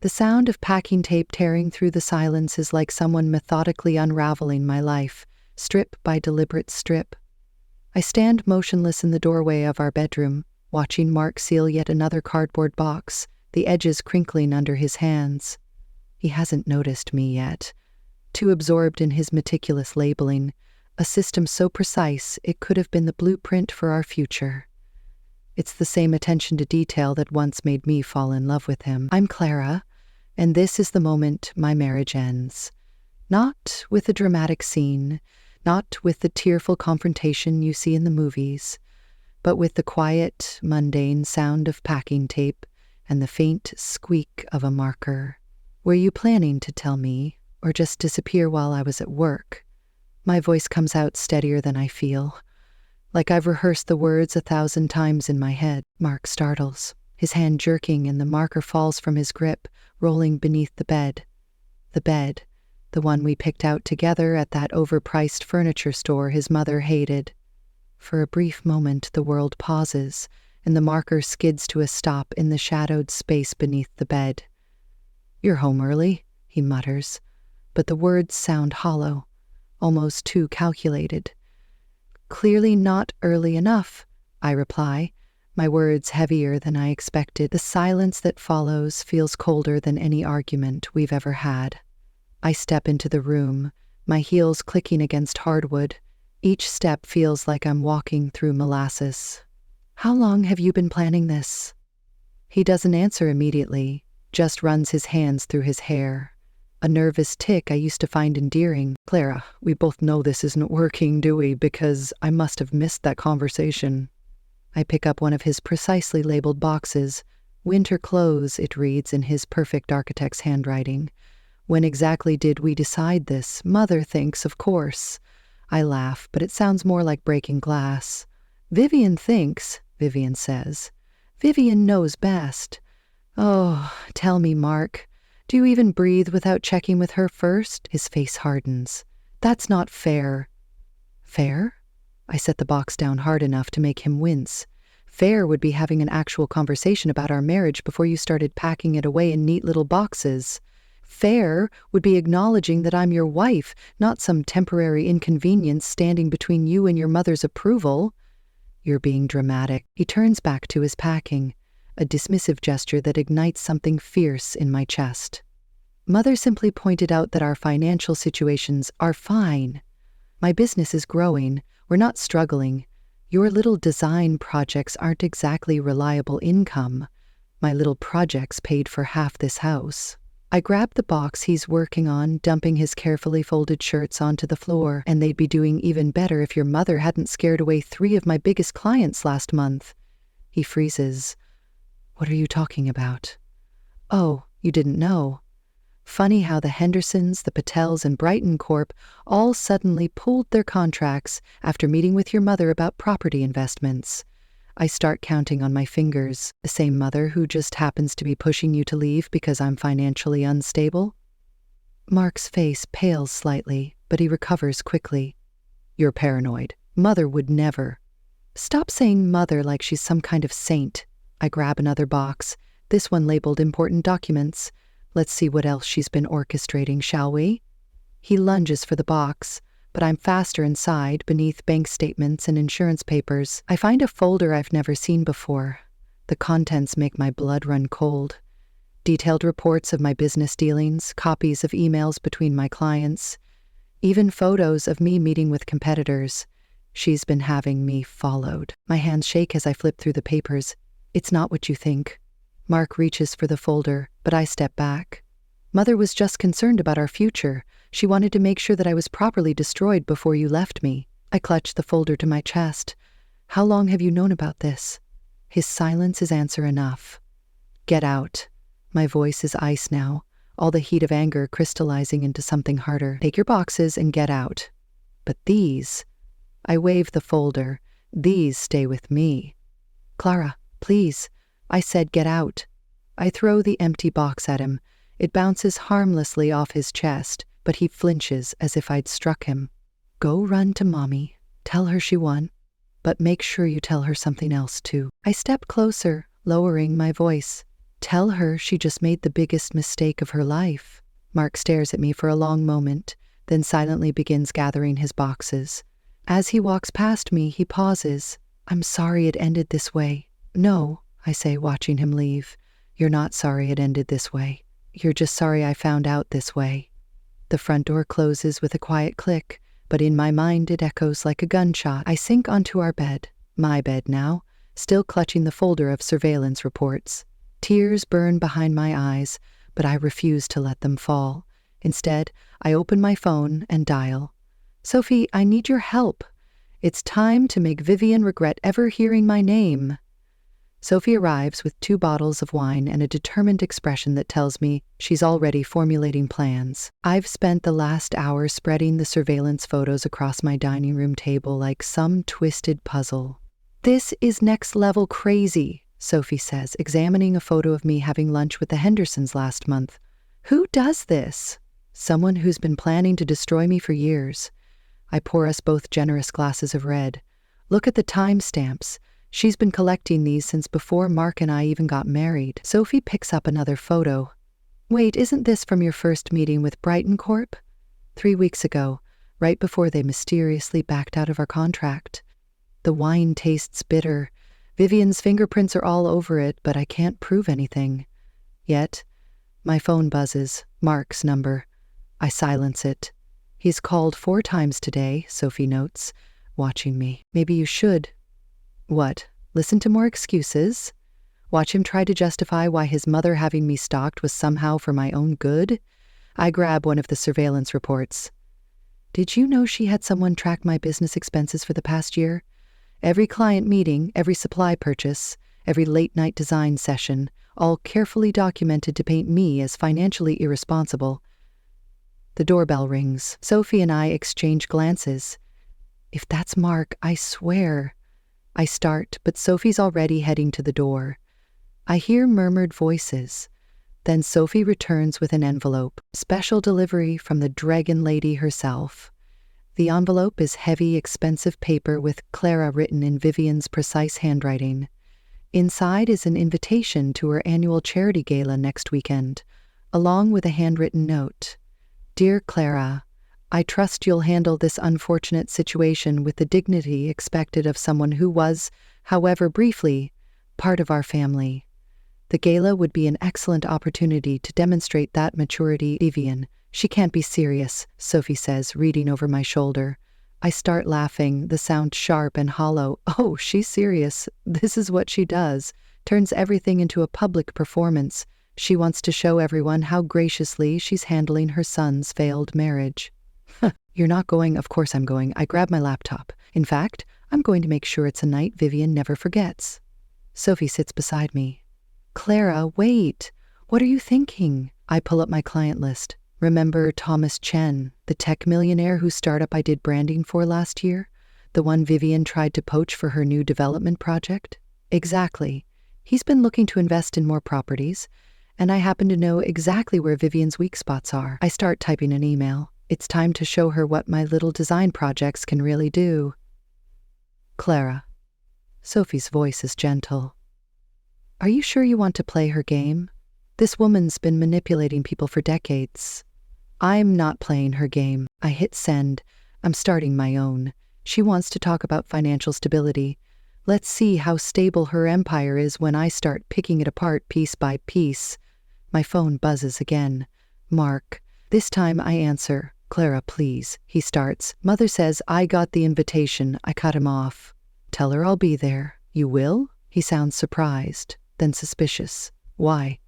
The sound of packing tape tearing through the silence is like someone methodically unraveling my life, strip by deliberate strip. I stand motionless in the doorway of our bedroom, watching Mark seal yet another cardboard box, the edges crinkling under his hands. He hasn't noticed me yet. Too absorbed in his meticulous labeling, a system so precise it could have been the blueprint for our future. It's the same attention to detail that once made me fall in love with him. I'm Clara, and this is the moment my marriage ends. Not with a dramatic scene, not with the tearful confrontation you see in the movies, but with the quiet, mundane sound of packing tape and the faint squeak of a marker. Were you planning to tell me, or just disappear while I was at work? My voice comes out steadier than I feel, like I've rehearsed the words 1,000 times in my head. Mark startles, his hand jerking, and the marker falls from his grip, rolling beneath the bed. The bed, the one we picked out together at that overpriced furniture store his mother hated. For a brief moment, the world pauses, and the marker skids to a stop in the shadowed space beneath the bed. "You're home early," he mutters, but the words sound hollow, almost too calculated. "Clearly not early enough," I reply, my words heavier than I expected. The silence that follows feels colder than any argument we've ever had. I step into the room, my heels clicking against hardwood. Each step feels like I'm walking through molasses. "How long have you been planning this?" He doesn't answer immediately, just runs his hands through his hair. A nervous tick I used to find endearing. "Clara, we both know this isn't working, do we? Because I must have missed that conversation." I pick up one of his precisely labeled boxes. "Winter clothes," it reads in his perfect architect's handwriting. "When exactly did we decide this? Mother thinks, of course." I laugh, but it sounds more like breaking glass. "Vivian thinks," Vivian says. "Vivian knows best." "Oh, tell me, Mark. Do you even breathe without checking with her first?" His face hardens. "That's not fair." "Fair?" I set the box down hard enough to make him wince. "Fair would be having an actual conversation about our marriage before you started packing it away in neat little boxes. Fair would be acknowledging that I'm your wife, not some temporary inconvenience standing between you and your mother's approval." "You're being dramatic." He turns back to his packing, a dismissive gesture that ignites something fierce in my chest. "Mother simply pointed out that our financial situations are fine. My business is growing. We're not struggling. Your little design projects aren't exactly reliable income. My little projects paid for half this house." I grab the box he's working on, dumping his carefully folded shirts onto the floor. "And they'd be doing even better if your mother hadn't scared away 3 of my biggest clients last month." He freezes. "What are you talking about?" "Oh, you didn't know. Funny how the Hendersons, the Patels, and Brighton Corp all suddenly pulled their contracts after meeting with your mother about property investments." I start counting on my fingers. "The same mother who just happens to be pushing you to leave because I'm financially unstable?" Mark's face pales slightly, but he recovers quickly. "You're paranoid. Mother would never." "Stop saying mother like she's some kind of saint." I grab another box, this one labeled important documents. "Let's see what else she's been orchestrating, shall we?" He lunges for the box, but I'm faster inside, beneath bank statements and insurance papers. I find a folder I've never seen before. The contents make my blood run cold. Detailed reports of my business dealings, copies of emails between my clients, even photos of me meeting with competitors. She's been having me followed. My hands shake as I flip through the papers. "It's not what you think." Mark reaches for the folder, but I step back. "Mother was just concerned about our future. She wanted to make sure that I was properly destroyed before you left me." I clutch the folder to my chest. "How long have you known about this?" His silence is answer enough. "Get out." My voice is ice now, all the heat of anger crystallizing into something harder. "Take your boxes and get out." "But these..." I wave the folder. "These stay with me." "Clara, please." I said get out. I throw the empty box at him. It bounces harmlessly off his chest, but he flinches as if I'd struck him. "Go run to Mommy. Tell her she won. But make sure you tell her something else, too." I step closer, lowering my voice. Tell her she just made the biggest mistake of her life. Mark stares at me for a long moment, then silently begins gathering his boxes. As he walks past me, he pauses. I'm sorry it ended this way. No, I say, watching him leave. You're not sorry it ended this way. You're just sorry I found out this way. The front door closes with a quiet click, but in my mind it echoes like a gunshot. I sink onto our bed, my bed now, still clutching the folder of surveillance reports. Tears burn behind my eyes, but I refuse to let them fall. Instead, I open my phone and dial. Sophie, I need your help. It's time to make Vivian regret ever hearing my name. Sophie arrives with 2 bottles of wine and a determined expression that tells me she's already formulating plans. I've spent the last hour spreading the surveillance photos across my dining room table like some twisted puzzle. This is next-level crazy, Sophie says, examining a photo of me having lunch with the Hendersons last month. Who does this? Someone who's been planning to destroy me for years. I pour us both generous glasses of red. Look at the timestamps. She's been collecting these since before Mark and I even got married. Sophie picks up another photo. Wait, isn't this from your first meeting with Brighton Corp? 3 weeks ago, right before they mysteriously backed out of our contract. The wine tastes bitter. Vivian's fingerprints are all over it, but I can't prove anything. Yet, my phone buzzes. Mark's number. I silence it. He's called 4 times today, Sophie notes, watching me. Maybe you should. What? Listen to more excuses? Watch him try to justify why his mother having me stalked was somehow for my own good? I grab one of the surveillance reports. Did you know she had someone track my business expenses for the past year? Every client meeting, every supply purchase, every late-night design session, all carefully documented to paint me as financially irresponsible. The doorbell rings. Sophie and I exchange glances. If that's Mark, I swear. I start, but Sophie's already heading to the door. I hear murmured voices. Then Sophie returns with an envelope. Special delivery from the Dragon Lady herself. The envelope is heavy, expensive paper with Clara written in Vivian's precise handwriting. Inside is an invitation to her annual charity gala next weekend, along with a handwritten note. Dear Clara, I trust you'll handle this unfortunate situation with the dignity expected of someone who was, however briefly, part of our family. The gala would be an excellent opportunity to demonstrate that maturity. Vivian, she can't be serious, Sophie says, reading over my shoulder. I start laughing, the sound sharp and hollow. Oh, she's serious. This is what she does. Turns everything into a public performance. She wants to show everyone how graciously she's handling her son's failed marriage. You're not going? Of course I'm going. I grab my laptop. In fact, I'm going to make sure it's a night Vivian never forgets. Sophie sits beside me. Clara, wait. What are you thinking? I pull up my client list. Remember Thomas Chen, the tech millionaire whose startup I did branding for last year? The one Vivian tried to poach for her new development project? Exactly. He's been looking to invest in more properties, and I happen to know exactly where Vivian's weak spots are. I start typing an email. It's time to show her what my little design projects can really do. Clara. Sophie's voice is gentle. Are you sure you want to play her game? This woman's been manipulating people for decades. I'm not playing her game. I hit send. I'm starting my own. She wants to talk about financial stability. Let's see how stable her empire is when I start picking it apart piece by piece. My phone buzzes again. Mark. This time I answer. Clara, please. He starts. Mother says I got the invitation. I cut him off. Tell her I'll be there. You will? He sounds surprised, then suspicious. Why?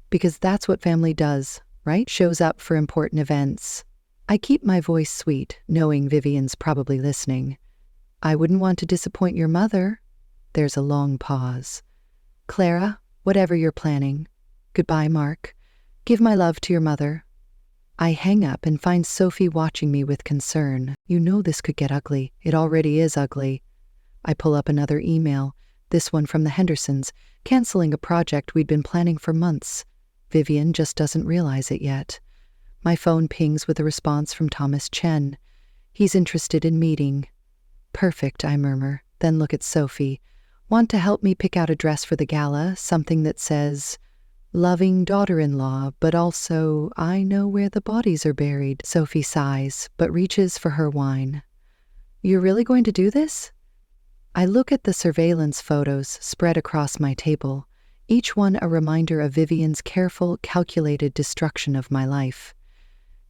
Because that's what family does, right? Shows up for important events. I keep my voice sweet, knowing Vivian's probably listening. I wouldn't want to disappoint your mother. There's a long pause. Clara, whatever you're planning. Goodbye, Mark. Give my love to your mother. I hang up and find Sophie watching me with concern. You know this could get ugly. It already is ugly. I pull up another email, this one from the Hendersons, canceling a project we'd been planning for months. Vivian just doesn't realize it yet. My phone pings with a response from Thomas Chen. He's interested in meeting. Perfect, I murmur, then look at Sophie. Want to help me pick out a dress for the gala, something that says, Loving daughter-in-law, but also, I know where the bodies are buried. Sophie sighs, but reaches for her wine. You're really going to do this? I look at the surveillance photos spread across my table, each one a reminder of Vivian's careful, calculated destruction of my life.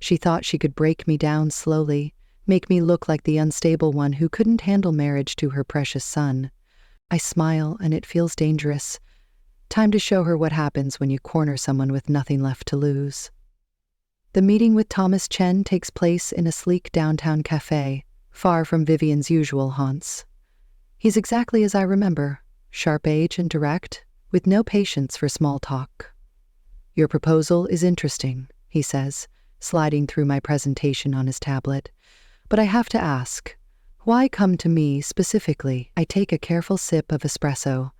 She thought she could break me down slowly, make me look like the unstable one who couldn't handle marriage to her precious son. I smile, and it feels dangerous. Time to show her what happens when you corner someone with nothing left to lose. The meeting with Thomas Chen takes place in a sleek downtown cafe, far from Vivian's usual haunts. He's exactly as I remember, sharp age and direct, with no patience for small talk. Your proposal is interesting, he says, sliding through my presentation on his tablet. But I have to ask, why come to me specifically? I take a careful sip of espresso.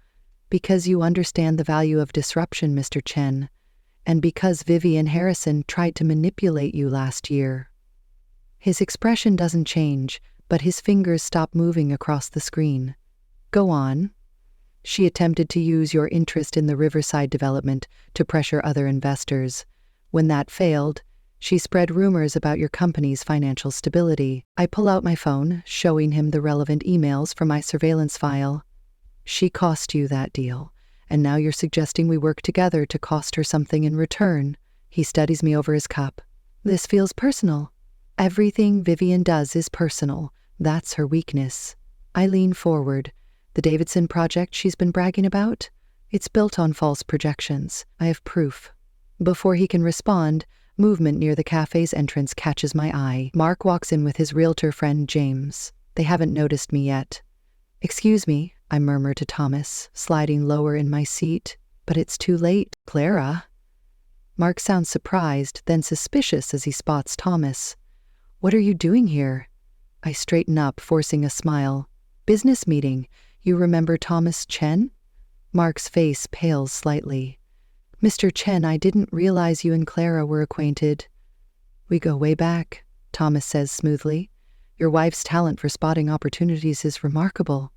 Because you understand the value of disruption, Mr. Chen, and because Vivian Harrison tried to manipulate you last year. His expression doesn't change, but his fingers stop moving across the screen. Go on. She attempted to use your interest in the Riverside development to pressure other investors. When that failed, she spread rumors about your company's financial stability. I pull out my phone, showing him the relevant emails from my surveillance file. She cost you that deal, and now you're suggesting we work together to cost her something in return. He studies me over his cup. This feels personal. Everything Vivian does is personal. That's her weakness. I lean forward. The Davidson project she's been bragging about? It's built on false projections. I have proof. Before he can respond, movement near the cafe's entrance catches my eye. Mark walks in with his realtor friend James. They haven't noticed me yet. Excuse me, I murmur to Thomas, sliding lower in my seat. But it's too late, Clara. Mark sounds surprised, then suspicious as he spots Thomas. What are you doing here? I straighten up, forcing a smile. Business meeting. You remember Thomas Chen? Mark's face pales slightly. Mr. Chen, I didn't realize you and Clara were acquainted. We go way back, Thomas says smoothly. Your wife's talent for spotting opportunities is remarkable.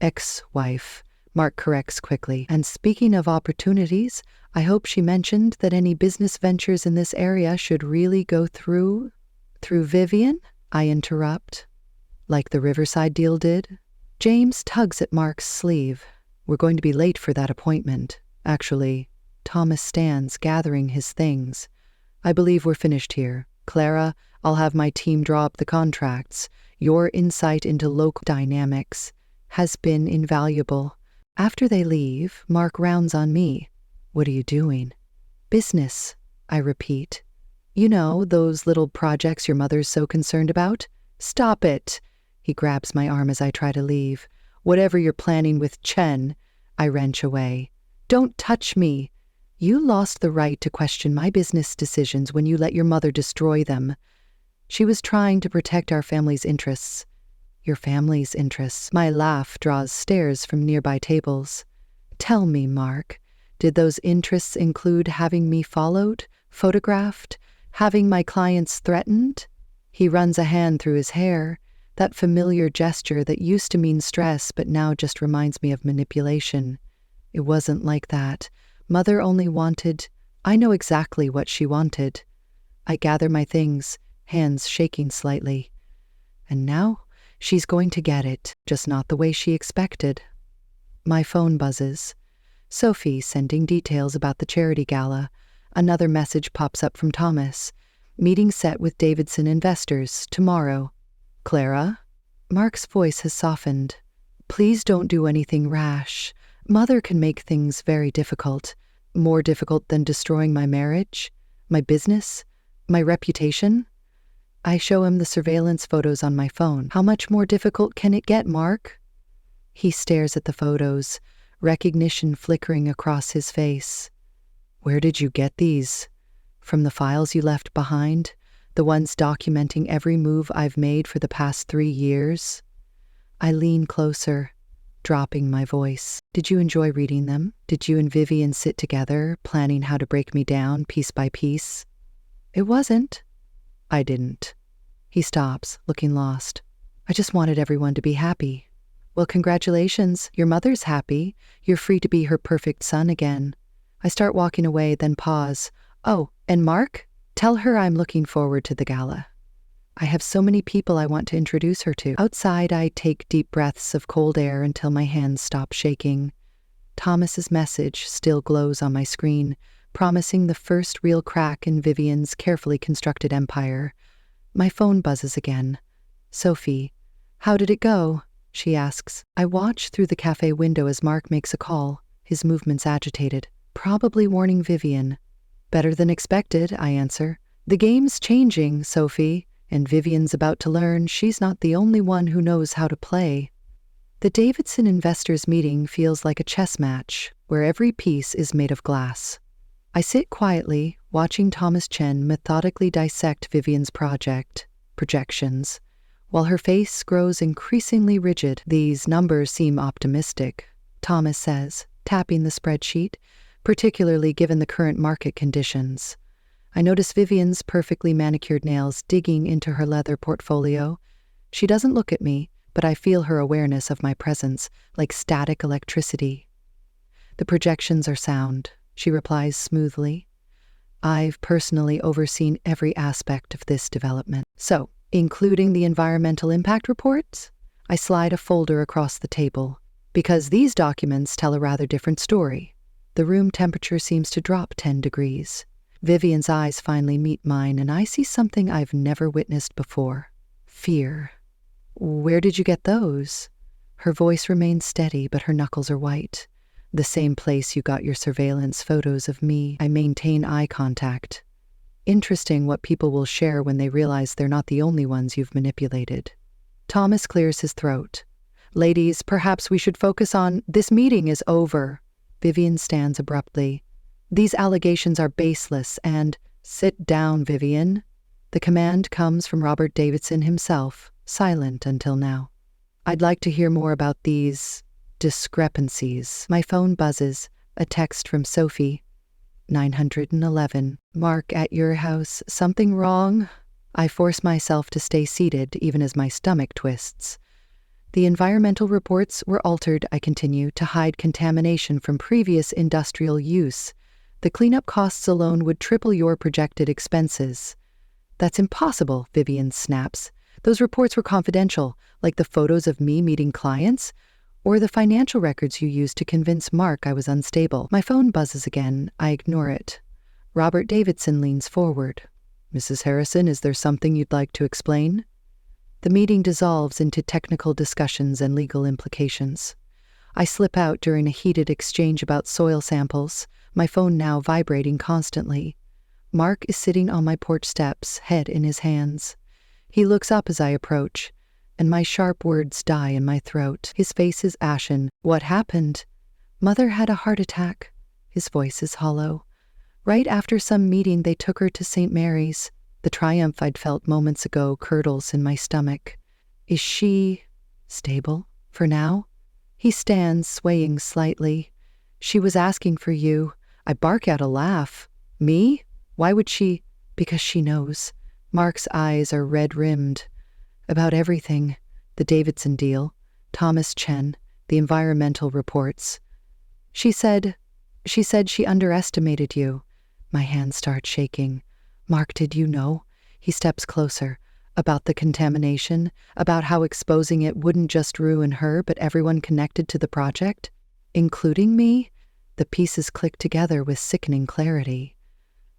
Ex-wife, Mark corrects quickly. And speaking of opportunities, I hope she mentioned that any business ventures in this area should really go through Vivian? I interrupt. Like the Riverside deal did? James tugs at Mark's sleeve. We're going to be late for that appointment. Actually, Thomas stands, gathering his things. I believe we're finished here. Clara, I'll have my team draw up the contracts. Your insight into local dynamics has been invaluable. After they leave, Mark rounds on me. What are you doing? Business, I repeat. You know, those little projects your mother's so concerned about? Stop it! He grabs my arm as I try to leave. Whatever you're planning with Chen, I wrench away. Don't touch me! You lost the right to question my business decisions when you let your mother destroy them. She was trying to protect our family's interests. Your family's interests. My laugh draws stares from nearby tables. Tell me, Mark, did those interests include having me followed, photographed, having my clients threatened? He runs a hand through his hair, that familiar gesture that used to mean stress but now just reminds me of manipulation. It wasn't like that. Mother only wanted... I know exactly what she wanted. I gather my things, hands shaking slightly. And now, she's going to get it, just not the way she expected. My phone buzzes. Sophie sending details about the charity gala. Another message pops up from Thomas. Meeting set with Davidson investors, tomorrow. Clara? Mark's voice has softened. Please don't do anything rash. Mother can make things very difficult. More difficult than destroying my marriage, my business, my reputation. I show him the surveillance photos on my phone. How much more difficult can it get, Mark? He stares at the photos, recognition flickering across his face. Where did you get these? From the files you left behind? The ones documenting every move I've made for the past 3 years? I lean closer, dropping my voice. Did you enjoy reading them? Did you and Vivian sit together, planning how to break me down piece by piece? It wasn't. I didn't. He stops, looking lost. I just wanted everyone to be happy. Well, congratulations. Your mother's happy. You're free to be her perfect son again. I start walking away, then pause. Oh, and Mark? Tell her I'm looking forward to the gala. I have so many people I want to introduce her to. Outside, I take deep breaths of cold air until my hands stop shaking. Thomas's message still glows on my screen, promising the first real crack in Vivian's carefully constructed empire. My phone buzzes again. Sophie. How did it go? She asks. I watch through the cafe window as Mark makes a call, his movements agitated, probably warning Vivian. Better than expected, I answer. The game's changing, Sophie, and Vivian's about to learn she's not the only one who knows how to play. The Davidson investors meeting feels like a chess match, where every piece is made of glass. I sit quietly, watching Thomas Chen methodically dissect Vivian's projections. While her face grows increasingly rigid, these numbers seem optimistic, Thomas says, tapping the spreadsheet, particularly given the current market conditions. I notice Vivian's perfectly manicured nails digging into her leather portfolio. She doesn't look at me, but I feel her awareness of my presence, like static electricity. The projections are sound, she replies smoothly. I've personally overseen every aspect of this development. So, including the environmental impact reports? I slide a folder across the table, because these documents tell a rather different story. The room temperature seems to drop 10 degrees. Vivian's eyes finally meet mine, and I see something I've never witnessed before. Fear. Where did you get those? Her voice remains steady, but her knuckles are white. The same place you got your surveillance photos of me. I maintain eye contact. Interesting what people will share when they realize they're not the only ones you've manipulated. Thomas clears his throat. Ladies, perhaps we should focus on this meeting is over. Vivian stands abruptly. These allegations are baseless and sit down, Vivian. The command comes from Robert Davidson himself, silent until now. I'd like to hear more about these discrepancies. My phone buzzes, a text from Sophie. 911. Mark, at your house, something wrong? I force myself to stay seated, even as my stomach twists. The environmental reports were altered, I continue, to hide contamination from previous industrial use. The cleanup costs alone would triple your projected expenses. That's impossible, Vivian snaps. Those reports were confidential, like the photos of me meeting clients, or the financial records you used to convince Mark I was unstable. My phone buzzes again. I ignore it. Robert Davidson leans forward. Mrs. Harrison, is there something you'd like to explain? The meeting dissolves into technical discussions and legal implications. I slip out during a heated exchange about soil samples, my phone now vibrating constantly. Mark is sitting on my porch steps, head in his hands. He looks up as I approach, and my sharp words die in my throat. His face is ashen. What happened? Mother had a heart attack. His voice is hollow. Right after some meeting, they took her to St. Mary's. The triumph I'd felt moments ago curdles in my stomach. Is she stable for now? He stands, swaying slightly. She was asking for you. I bark out a laugh. Me? Why would she? Because she knows. Mark's eyes are red-rimmed. About everything. The Davidson deal, Thomas Chen, the environmental reports. She said she underestimated you. My hand starts shaking. Mark, did you know? He steps closer. About the contamination, about how exposing it wouldn't just ruin her, but everyone connected to the project, including me. The pieces click together with sickening clarity.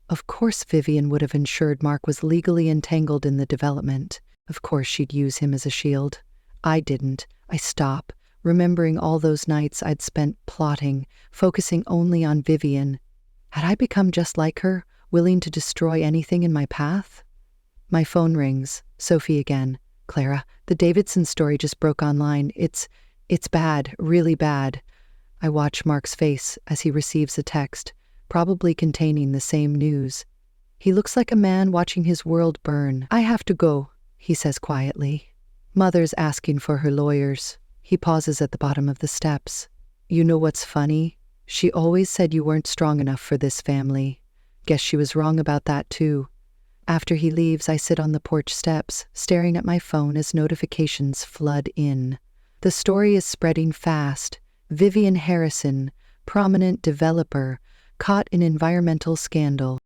Of course Vivian would have ensured Mark was legally entangled in the development. Of course she'd use him as a shield. I didn't. I stop, remembering all those nights I'd spent plotting, focusing only on Vivian. Had I become just like her, willing to destroy anything in my path? My phone rings. Sophie again. Clara, the Davidson story just broke online. It's bad, really bad. I watch Mark's face as he receives a text, probably containing the same news. He looks like a man watching his world burn. I have to go, he says quietly. Mother's asking for her lawyers. He pauses at the bottom of the steps. You know what's funny? She always said you weren't strong enough for this family. Guess she was wrong about that too. After he leaves, I sit on the porch steps, staring at my phone as notifications flood in. The story is spreading fast. Vivian Harrison, prominent developer, caught in environmental scandal.